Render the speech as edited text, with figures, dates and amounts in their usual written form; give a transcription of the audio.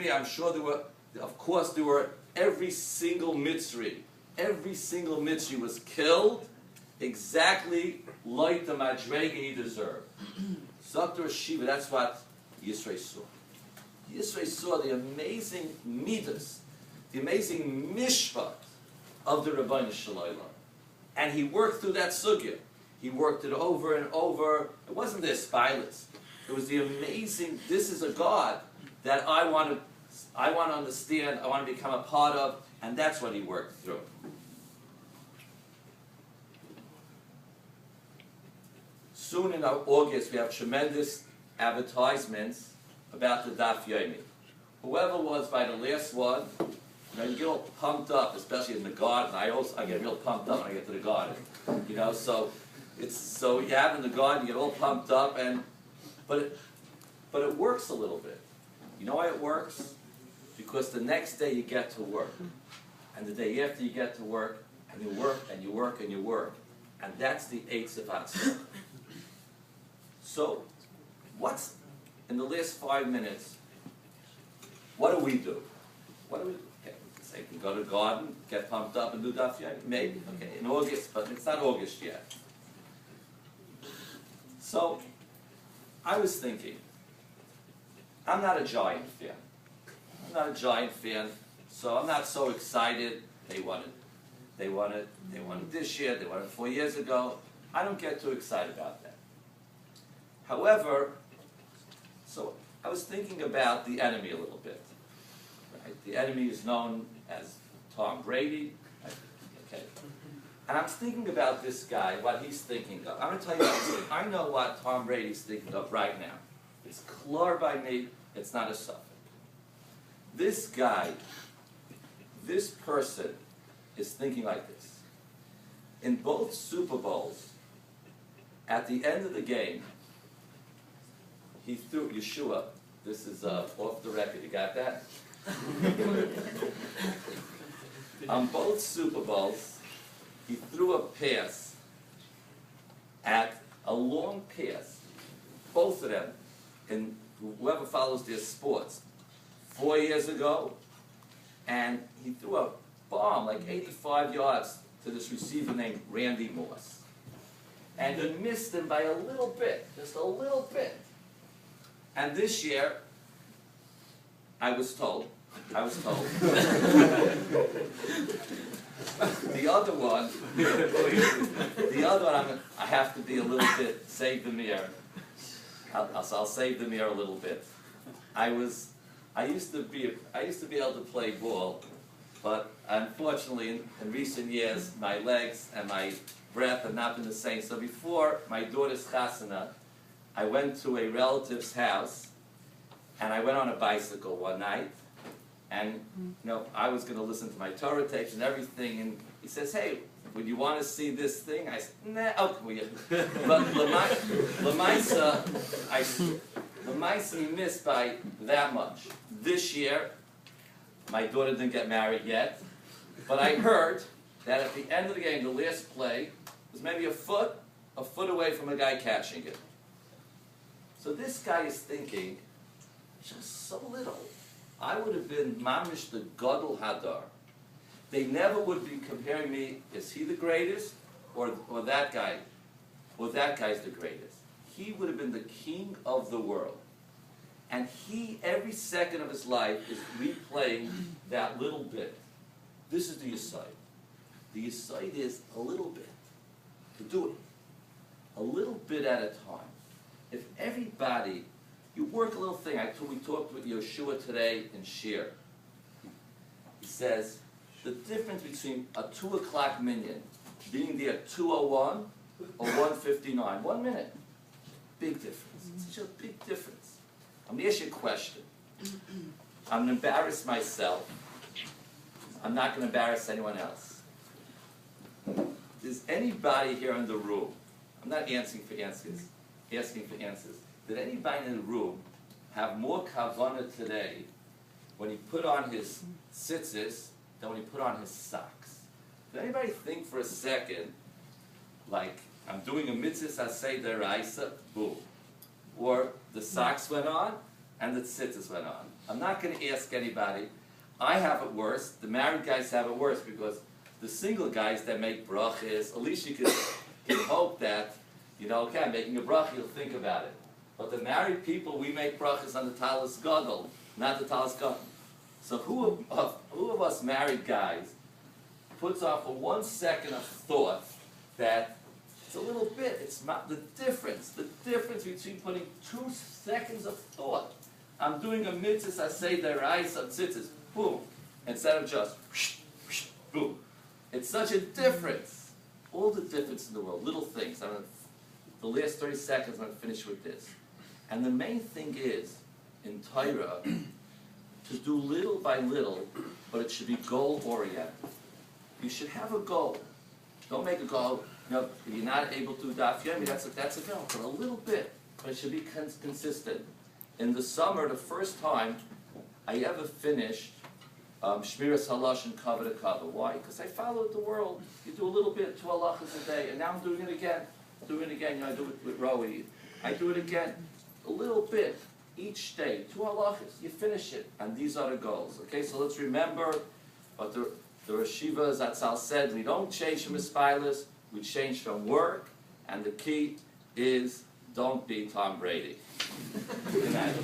I'm sure there were, of course, there were every single Mitzri was killed exactly like the Madrega he deserved. Zaktor Shiva, that's what Yisrael saw. Yisrael saw the amazing midas, the amazing mishpat of the Rabbi Shalom. And he worked through that sugya. He worked it over and over. It wasn't this spilus. It was the amazing, this is a God that I want to understand, I want to become a part of, and that's what he worked through. Soon in August, we have tremendous advertisements about the Daf Yomi. Whoever was by the last one, you get all pumped up, especially in the garden. I get real pumped up when I get to the garden. So you have in the garden, you get all pumped up, but it works a little bit. You know why it works? Because the next day you get to work, and the day after you get to work, and you work and you work and you work, and that's the Eitz of Hatzlah. So, what's in the last 5 minutes? What do we do? Okay, say we go to the garden, get pumped up, and do Daf Yomi. Maybe, okay, in August, but it's not August yet. So, I was thinking, I'm not a Giant fan, so I'm not so excited. They won it this year, they won it 4 years ago. I don't get too excited about that. However, so I was thinking about the enemy a little bit. Right? The enemy is known as Tom Brady. Okay. And I'm thinking about this guy, what he's thinking of. I'm going to tell you what he's thinking. I know what Tom Brady's thinking of right now. It's clear by me. It's not a suffix. This guy, this person, is thinking like this. In both Super Bowls, at the end of the game, he threw Yeshua. This is off the record. You got that? On both Super Bowls, he threw a pass at a long pass. Both of them, and whoever follows their sports, 4 years ago, and he threw a bomb like 85 yards to this receiver named Randy Moss. And he missed him by a little bit, just a little bit. And this year, I was told, the other one, I have to be a little bit, save the mirror. I'll save the mirror a little bit. I used to be able to play ball, but unfortunately in recent years, my legs and my breath have not been the same. So before my daughter's chasana, I went to a relative's house, and I went on a bicycle one night, and I was going to listen to my Torah tapes and everything, and he says, "Hey, would you want to see this thing?" I said, "Nah, okay." But Lamaisa, he missed by that much. This year, my daughter didn't get married yet, but I heard that at the end of the game, the last play was maybe a foot away from a guy catching it. So this guy is thinking, just so little. I would have been mamish the gadol hadar. They never would be comparing me, is he the greatest, or that guy, or that guy's the greatest. He would have been the king of the world. And he, every second of his life, is replaying that little bit. This is the Yesod. The Yesod is a little bit. To do it. A little bit at a time. If everybody, you work a little thing. We talked with Yeshua today in Shir. He says, the difference between a 2 o'clock minyan being there at 2:01 or 1:59, 1 minute. Big difference. It's such a big difference. I'm going to ask you a question. I'm going to embarrass myself. I'm not going to embarrass anyone else. Is anybody here in the room, I'm not asking for answers, did anybody in the room have more kavanah today when he put on his tzitzis than when he put on his socks? Did anybody think for a second, like, I'm doing a mitzvah asay deraisa, boom. Or the socks went on and the tzitzis went on. I'm not going to ask anybody. I have it worse. The married guys have it worse because the single guys that make brachas, at least you can hope that, okay, I'm making a bracha, you'll think about it. But the married people, we make brachas on the talis gadol, not the talis gadol. So who of us married guys puts off for 1 second of thought that it's a little bit, it's not the difference between putting 2 seconds of thought. I'm doing a mitzvah, I say the rise of tzitzis, boom, instead of just boom. It's such a difference. All the difference in the world, little things. The last 30 seconds, I'm going to finish with this. And the main thing is, in Torah, to do little by little, but it should be goal-oriented. You should have a goal. Don't make a goal, if you're not able to do daf yomi, that's a goal, but a little bit. But it should be consistent. In the summer, the first time I ever finished Shmiras Halash and Kavod to Kavod. Why? Because I followed the world. You do a little bit, 2 halachas a day, and now I'm doing it again. I do it with Rabbi. I do it again. A little bit each day, 2 halachas. You finish it, and these are the goals. Okay, so let's remember what the Rashiva Zatzal said. We don't change from Mispilus, we change from work, and the key is don't be Tom Brady. Good night.